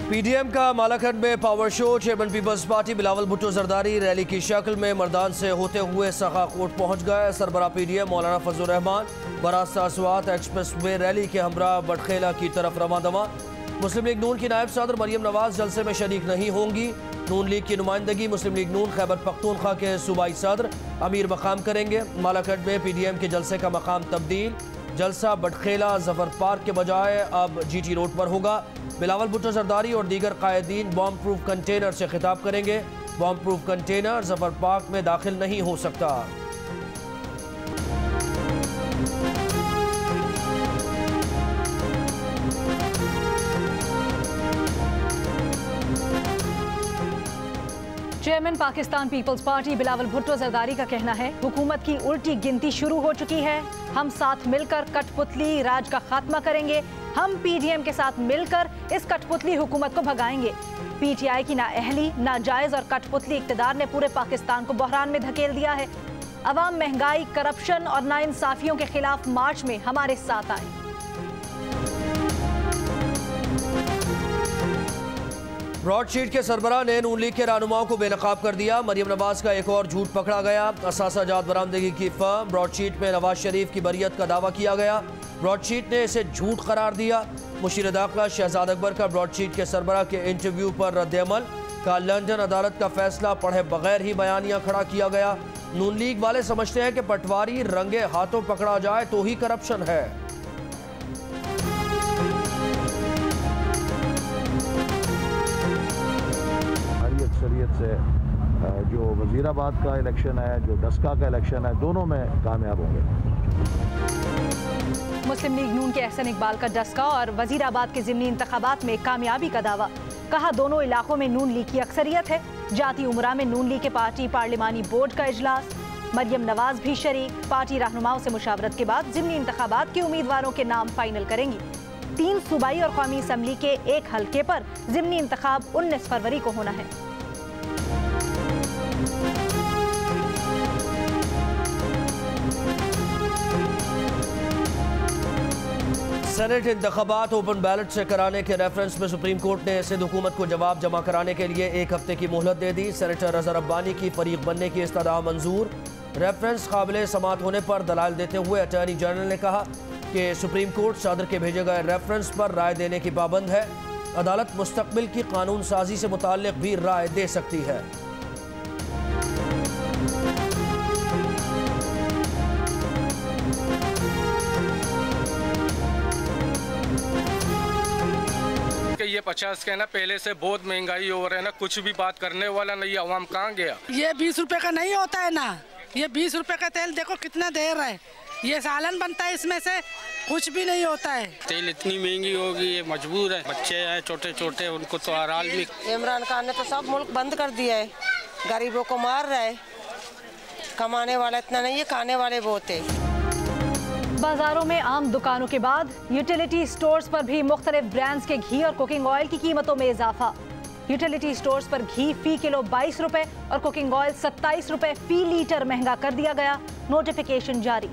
PDM का मालाखंड में power show. Chairman Peoples Party Bilawal Bhutto Zardari rally की शक्ल में मर्दान से होते हुए सखा कोट पहुंच गए। सरबरा पीडीएम मौलाना फजलुर रहमान बरास्ता अस्वात एक्सप्रेस वे रैली के हमरा बटखेला की तरफ रवा दवा। मुस्लिम लीग नून की नायब सदर मरियम नवाज जलसे में शरीक नहीं होंगी। नून लीग की नुमाइंदगी मुस्लिम लीग नून खैबर पख्तूनख्वा के सूबाई सदर अमीर मकाम करेंगे। मालाखंड में पीडीएम के जलसे का मकाम तब्दील। जलसा बटखेला जफर पार्क के बजाय अब जीटी रोड पर होगा। बिलावल भुट्टो जरदारी और दीगर कायदीन बॉम्ब प्रूफ कंटेनर से खिताब करेंगे। Bomb proof container Zafar Park में दाखिल नहीं हो सकता। चेयरमैन पाकिस्तान पीपल्स पार्टी बिलावल भुट्टो जरदारी का कहना है, हुकूमत की उल्टी गिनती शुरू हो चुकी है। हम साथ मिलकर कठपुतली राज का खात्मा करेंगे। हम पीडीएम के साथ मिलकर इस कठपुतली हुकूमत को भगाएंगे। पीटीआई की नाअहली, नाजायज और कठपुतली इक़्तिदार ने पूरे पाकिस्तान को बहरान में धकेल दिया है। अवाम महंगाई, करप्शन और नाइंसाफियों के खिलाफ मार्च में हमारे साथ आए। ब्रॉडशीट के सरबराह ने नून लीग के रहनुमाओं को बेनकाब कर दिया। मरियम नवाज का एक और झूठ पकड़ा गया। असासा जात बरामदगी की फर्म ब्रॉडशीट में नवाज शरीफ की बरियत का दावा किया गया। ब्रॉडशीट ने इसे झूठ करार दिया। मुशीर दाखिला शहजाद अकबर का ब्रॉडशीट के सरबराह के इंटरव्यू पर रद्द-ए-अमल का। लंदन अदालत का फैसला पढ़े बगैर ही बयानिया खड़ा किया गया। नून लीग वाले समझते हैं कि पटवारी रंगे हाथों पकड़ा जाए तो ही करप्शन है। अक्सरियत से जो वजीराबाद का इलेक्शन है, जो डस्का का इलेक्शन है, दोनों में कामयाब होंगे। मुस्लिम लीग नून के एहसन इकबाल का डस्का और वजीराबाद के ज़िमनी इंतखाबात में कामयाबी का दावा। कहा, दोनों इलाकों में नून लीग की अक्सरियत है। जाती उमरा में नून लीग के पार्टी पार्लिमानी बोर्ड का इजलास। मरियम नवाज भी शरीक। पार्टी रहनुमाओं से मुशावरत के बाद ज़िमनी इंतखाबात के उम्मीदवारों के नाम फाइनल करेंगी। 3 सूबाई और कौमी असम्बली के एक हल्के पर ज़िमनी इंतखाब 19 फरवरी को होना है। सेनेट इंतखाबात ओपन बैलेट से कराने के रेफरेंस में सुप्रीम कोर्ट ने सिंध हुकूमत को जवाब जमा कराने के लिए 1 हफ्ते की मोहलत दे दी। सेनेटर रज़ा रब्बानी की फरीक बनने की इस्तदा मंजूर। रेफरेंस काबिल समात होने पर दलाल देते हुए अटॉर्नी जनरल ने कहा कि सुप्रीम कोर्ट सदर के भेजे गए रेफरेंस पर राय देने की पाबंद है। अदालत मुस्तकबिल की कानून साजी से मुताल्लिक भी राय दे सकती है। ये 50 के ना पहले से बहुत महंगाई हो रहा है ना, कुछ भी बात करने वाला नहीं। अवाम कहाँ गया? ये 20 रुपए का नहीं होता है ना। ये 20 रुपए का तेल देखो कितना देर है। ये सालन बनता है, इसमें से कुछ भी नहीं होता है। तेल इतनी महंगी होगी, ये मजबूर है। बच्चे हैं छोटे छोटे, उनको तो हराल भी। इमरान खान ने तो सब मुल्क बंद कर दिया है, गरीबों को मार रहा है। कमाने वाला इतना नहीं है, खाने वाले बहुत है। बाजारों में आम दुकानों के बाद यूटिलिटी स्टोर्स पर भी मुख्तलिफ ब्रांड्स के घी और कुकिंग ऑयल की कीमतों में इजाफा। यूटिलिटी स्टोर्स पर घी फी किलो 22 रुपए और कुकिंग ऑयल 27 रुपए फी लीटर महंगा कर दिया गया। नोटिफिकेशन जारी।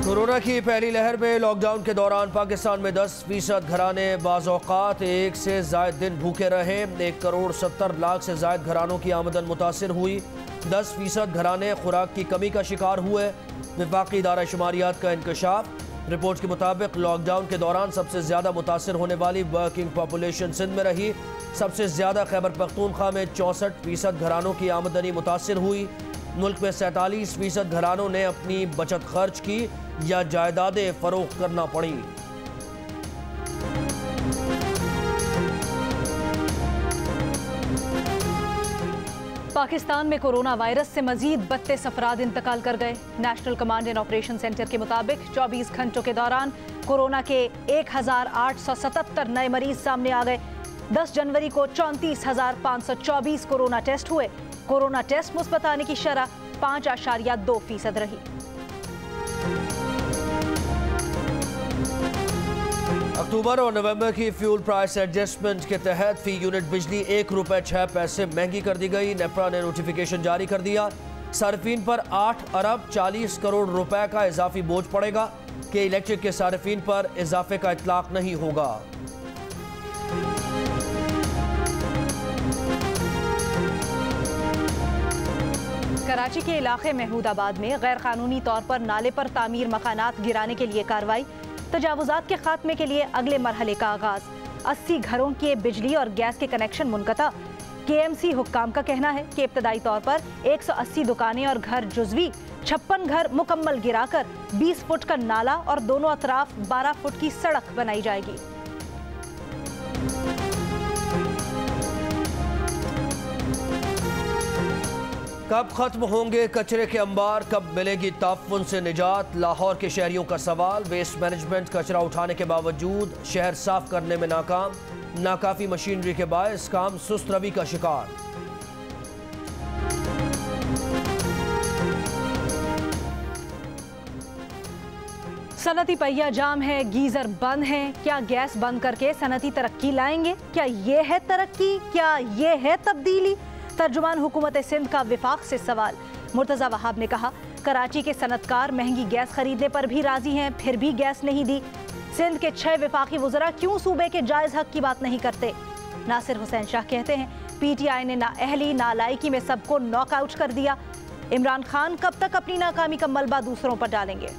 कोरोना की पहली लहर में लॉकडाउन के दौरान पाकिस्तान में 10% घराने बाज़ औक़ात एक से ज़ायद दिन भूखे रहे। 1,70,00,000 से ज़ायद घरानों की आमदन मुतासिर हुई। 10% घराने खुराक की कमी का शिकार हुए। वफाकी इदारा शुमारियात का इंकशाफ। रिपोर्ट के मुताबिक लॉकडाउन के दौरान सबसे ज़्यादा मुतासिर होने वाली वर्किंग पॉपुलेशन सिंध में रही। सबसे ज़्यादा खैबर पख्तूनख्वा में 64% घरानों की आमदनी मुतासिर हुई। मुल्क में 47% घरानों ने अपनी बचत खर्च की या जायदादें फरोख्त करना पड़ी। पाकिस्तान में कोरोना वायरस से मजीद 32 अफराद इंतकाल कर गए। National command and operation centre के मुताबिक 24 घंटों के दौरान कोरोना के 1877 नए मरीज सामने आ गए। 10 जनवरी को 34,524 कोरोना टेस्ट हुए। कोरोना टेस्ट मुस्बत आने की शरह 5.2% रही। अक्टूबर और नवंबर की फ्यूल प्राइस एडजस्टमेंट के तहत फी यूनिट बिजली 1 रुपये 6 पैसे महंगी कर दी गई। नेपरा ने नोटिफिकेशन जारी कर दिया। सार्फिन पर 8 अरब 40 करोड़ रुपए का इजाफी बोझ पड़ेगा कि इलेक्ट्रिक के सार्फिन पर इजाफे का इतलाक नहीं होगा। कराची के इलाके महमूदाबाद में गैर कानूनी तौर पर नाले पर तामीर मकानात गिराने के लिए कार्रवाई। तजावुजात के खात्मे के लिए अगले मरहले का आगाज। 80 घरों के बिजली और गैस के कनेक्शन मुनक़ता। KMC हुक्काम का कहना है कि इब्तदाई तौर पर 180 दुकानें और घर जुज़वी, 56 घर मुकम्मल गिराकर 20 फुट का नाला और दोनों अतराफ 12 फुट की सड़क बनाई जाएगी। कब खत्म होंगे कचरे के अंबार, कब मिलेगी ताफ़ुन से निजात? लाहौर के शहरियों का सवाल। वेस्ट मैनेजमेंट कचरा उठाने के बावजूद शहर साफ करने में नाकाम। नाकाफी मशीनरी के बायस काम सुस्त रवि का शिकार। सनती पहिया जाम है, गीजर बंद है। क्या गैस बंद करके सनती तरक्की लाएंगे? क्या ये है तरक्की? क्या ये है तब्दीली? तर्जुमान हुकूमत सिंध का विफाक से सवाल। मुर्तज़ा वहाब ने कहा, कराची के सनतकार महंगी गैस खरीदने पर भी राजी हैं, फिर भी गैस नहीं दी। सिंध के 6 विफाकी वज़रा क्यों सूबे के जायज़ हक की बात नहीं करते? नासिर हुसैन शाह कहते हैं, PTI ने नाअहली नालायकी में सबको नॉकआउट कर दिया। इमरान खान कब तक अपनी नाकामी का मलबा दूसरों पर डालेंगे?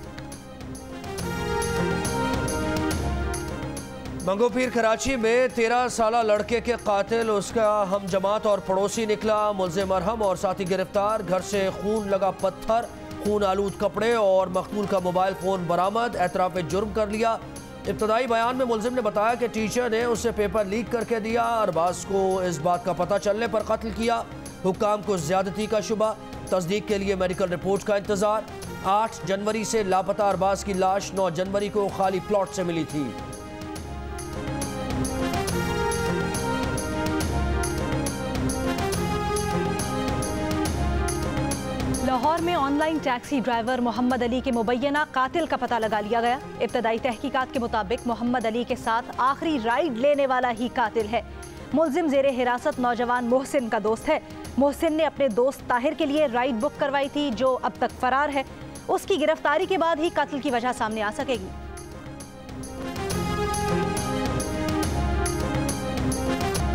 मंगोपीर कराची में 13 साला लड़के के कातिल उसका हम जमात और पड़ोसी निकला। मुल्ज़िम मरहम और साथी गिरफ्तार। घर से खून लगा पत्थर, खून आलूद कपड़े और मकतूल का मोबाइल फ़ोन बरामद। एतराफ़ जुर्म कर लिया। इब्तदाई बयान में मुल्ज़िम ने बताया कि टीचर ने उसे पेपर लीक करके दिया। अरबाज को इस बात का पता चलने पर कत्ल किया। हुक्काम को ज़्यादती का शुबा। तस्दीक के लिए मेडिकल रिपोर्ट का इंतज़ार। 8 जनवरी से लापता अरबाज की लाश 9 जनवरी को खाली प्लॉट से मिली थी। लाहौर में online taxi driver Mohammad Ali के मुबैना कातिल का पता लगा लिया गया। इब्तदाई तहकीकात के मुताबिक मोहम्मद अली के साथ आखिरी राइड लेने वाला ही कातिल है। मुल्जिम जेरे हिरासत नौजवान मोहसिन का दोस्त है। मोहसिन ने अपने दोस्त ताहिर के लिए राइड बुक करवाई थी, जो अब तक फरार है। उसकी गिरफ्तारी के बाद ही कत्ल की वजह सामने आ सकेगी।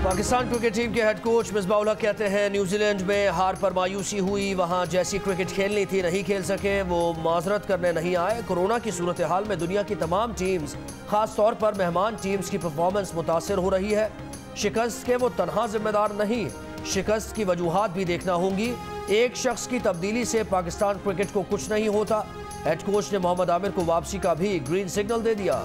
पाकिस्तान क्रिकेट टीम के हेड कोच मिसबाह उल हक कहते हैं, न्यूजीलैंड में हार पर मायूसी हुई। वहां जैसी क्रिकेट खेलनी थी नहीं खेल सके। वो माजरत करने नहीं आए। कोरोना की सूरत हाल में दुनिया की तमाम टीम्स, खास तौर पर मेहमान टीम्स की परफॉर्मेंस मुतासर हो रही है। शिकस्त के वो तनहा जिम्मेदार नहीं, शिकस्त की वजूहात भी देखना होंगी। एक शख्स की तब्दीली से पाकिस्तान क्रिकेट को कुछ नहीं होता। हेड कोच ने मोहम्मद आमिर को वापसी का भी ग्रीन सिग्नल दे दिया।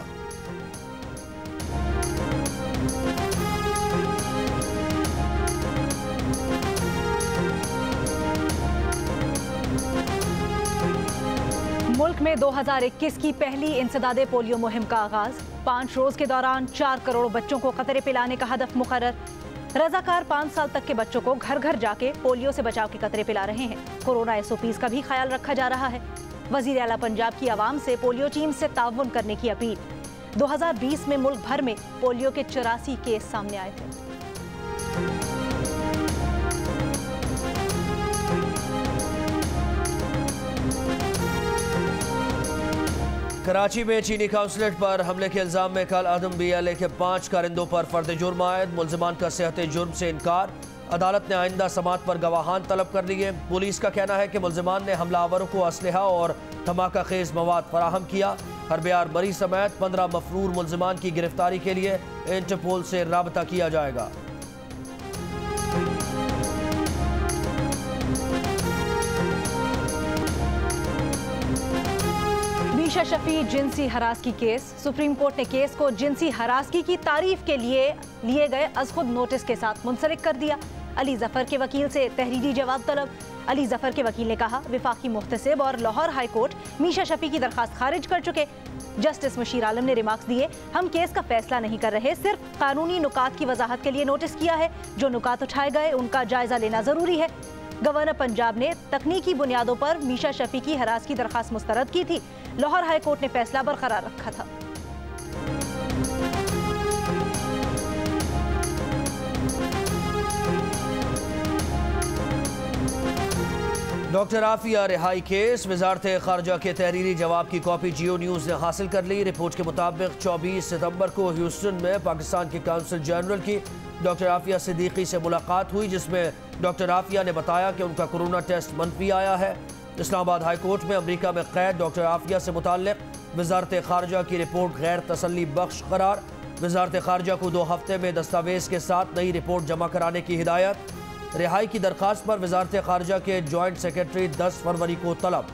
मुल्क में 2021 की पहली इंसदादे पोलियो मुहिम का आगाज। 5 रोज के दौरान 4 करोड़ बच्चों को कतरे पिलाने का हदफ मुकर्रर। रजाकार 5 साल तक के बच्चों को घर घर जाके पोलियो से बचाव के कतरे पिला रहे हैं। कोरोना SOPs का भी ख्याल रखा जा रहा है। वजीर आला पंजाब की आवाम से पोलियो टीम से ताउन करने की अपील। 2020 में मुल्क भर में पोलियो के 84 केस सामने आए थे। कराची में चीनी काउंसलेट पर हमले के इल्जाम में कल अदम BLA के 5 कारिंदों पर फर्द जुर्म आयद। मुल्जिमान का सेहत जुर्म से इनकार। अदालत ने आइंदा समात पर गवाहान तलब कर लिए। पुलिस का कहना है कि मुल्जिमान ने हमलावरों को असलहा और धमाका खेज मवाद फराहम किया। हरबियार मरी समेत 15 मफरूर मुल्जिमान की गिरफ्तारी के लिए इंटरपोल से राबता किया जाएगा। मीशा शफी जिनसी हरासगी केस। सुप्रीम कोर्ट ने केस को जिनसी हरासगी की तारीफ के लिए लिए गए अज़खुद नोटिस के साथ मुंसलिक कर दिया। अली जफर के वकील से तहरीरी जवाब तलब। अली जफर के वकील ने कहा, विफाकी मुहतसिब और लाहौर हाई कोर्ट मीशा शफी की दरखास्त खारिज कर चुके। जस्टिस मुशीर आलम ने रिमार्क्स दिए, हम केस का फैसला नहीं कर रहे, सिर्फ कानूनी नुकात की वजाहत के लिए नोटिस किया है। जो नुकात उठाए गए उनका जायजा लेना जरूरी है। गवर्नर पंजाब ने तकनीकी बुनियादों पर मीशा शफी की हरास की दरखास्त मुस्तरद की थी। लाहौर हाई कोर्ट ने फैसला बरकरार रखा था। डॉक्टर आफिया रिहाई केस, वजारत खारजा के तहरीरी जवाब की कॉपी जियो न्यूज़ ने हासिल कर ली। रिपोर्ट के मुताबिक 24 सितंबर को ह्यूस्टन में पाकिस्तान के काउंसिल जनरल की डॉक्टर आफिया सिद्दीकी से मुलाकात हुई, जिसमें डॉक्टर आफिया ने बताया कि उनका कोरोना टेस्ट मनफी आया है। इस्लामाबाद हाई कोर्ट में अमरीका में कैद डॉक्टर आफिया से मुताल्लिक वजारत खारजा की रिपोर्ट गैर तसल्ली बख्श करार। वजारत खारजा को 2 हफ्ते में दस्तावेज के साथ नई रिपोर्ट जमा कराने की हिदायत। रिहाई की दरखास्त पर वजारत खारजा के जॉइंट सेक्रेटरी 10 फरवरी को तलब।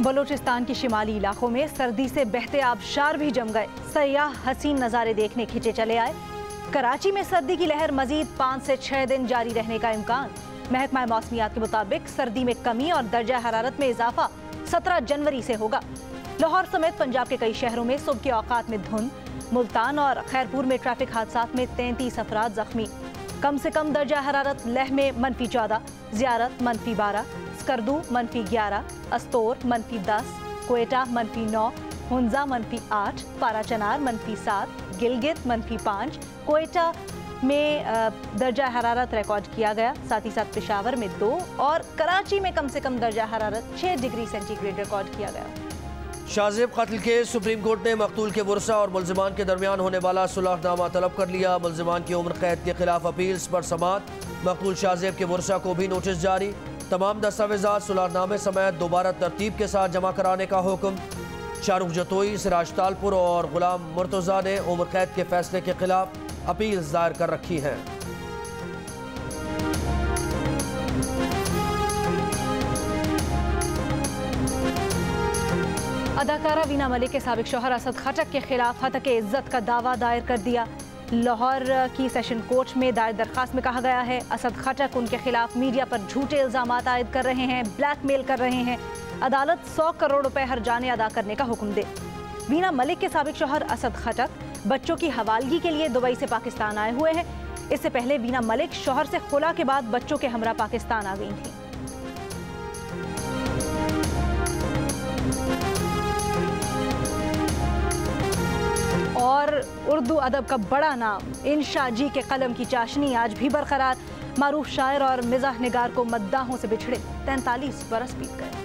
बलूचिस्तान के शिमाली इलाकों में सर्दी से बहते आबशार भी जम गए। सयाह हसीन नज़ारे देखने खिंचे चले आए। कराची में सर्दी की लहर मजीद 5 से 6 दिन जारी रहने का इम्कान। महकमा मौसमियात के मुताबिक सर्दी में कमी और दर्जा हरारत में इजाफा 17 जनवरी से होगा। लाहौर समेत पंजाब के कई शहरों में सुबह के औकात में धुंध। मुल्तान और खैरपुर में ट्रैफिक हादसात में 33 अफराद जख्मी। कम से कम दर्जा हरारत लेह में -14, ज़ियारत -12, स्कर्दू -11, अस्तोर -10, कोयटा -9, हुंजा -8, पाराचनार -7, गिलगित -5, कोयटा में दर्जा हरारत रिकॉर्ड किया गया। साथ ही साथ पेशावर में 2 और कराची में कम से कम दर्जा हरारत 6 डिग्री सेंटीग्रेड रिकॉर्ड किया गया। शाहजेब कत्ल केस, सुप्रीम कोर्ट ने मकतूल के वर्सा और मुलजिमान के दरमियान होने वाला सुलहनामा तलब कर लिया। मुलजिमान की उम्र कैद के खिलाफ अपील्स पर समाअत। मकतूल शाहजेब के वर्सा को भी नोटिस जारी। तमाम दस्तावेजात सुलहनामे समेत दोबारा तरतीब के साथ जमा कराने का हुक्म। शाहरुख जतोई, सिराज तालपुर और गुलाम मुर्तज़ा ने उम्र कैद के फैसले के खिलाफ अपील्स दायर कर रखी हैं। अदाकारा वीना मलिक के साबिक शौहर असद खटक के खिलाफ हतक इज्जत का दावा दायर कर दिया। लाहौर की सेशन कोर्ट में दायर दरखास्त में कहा गया है असद खटक उनके खिलाफ मीडिया पर झूठे इल्जाम आयद कर रहे हैं, ब्लैकमेल कर रहे हैं। अदालत 100 करोड़ रुपए हर्जाने अदा करने का हुक्म दे। वीना मलिक के साबिक शौहर असद खटक बच्चों की हवालगी के लिए दुबई से पाकिस्तान आए हुए हैं। इससे पहले वीना मलिक शौहर से खुला के बाद बच्चों के हमरा पाकिस्तान आ गई थी। और उर्दू अदब का बड़ा नाम इंशा जी के कलम की चाशनी आज भी बरकरार। मारूफ शायर और मिजाह निगार को मद्दाहों से बिछड़े 43 बरस बीत गए।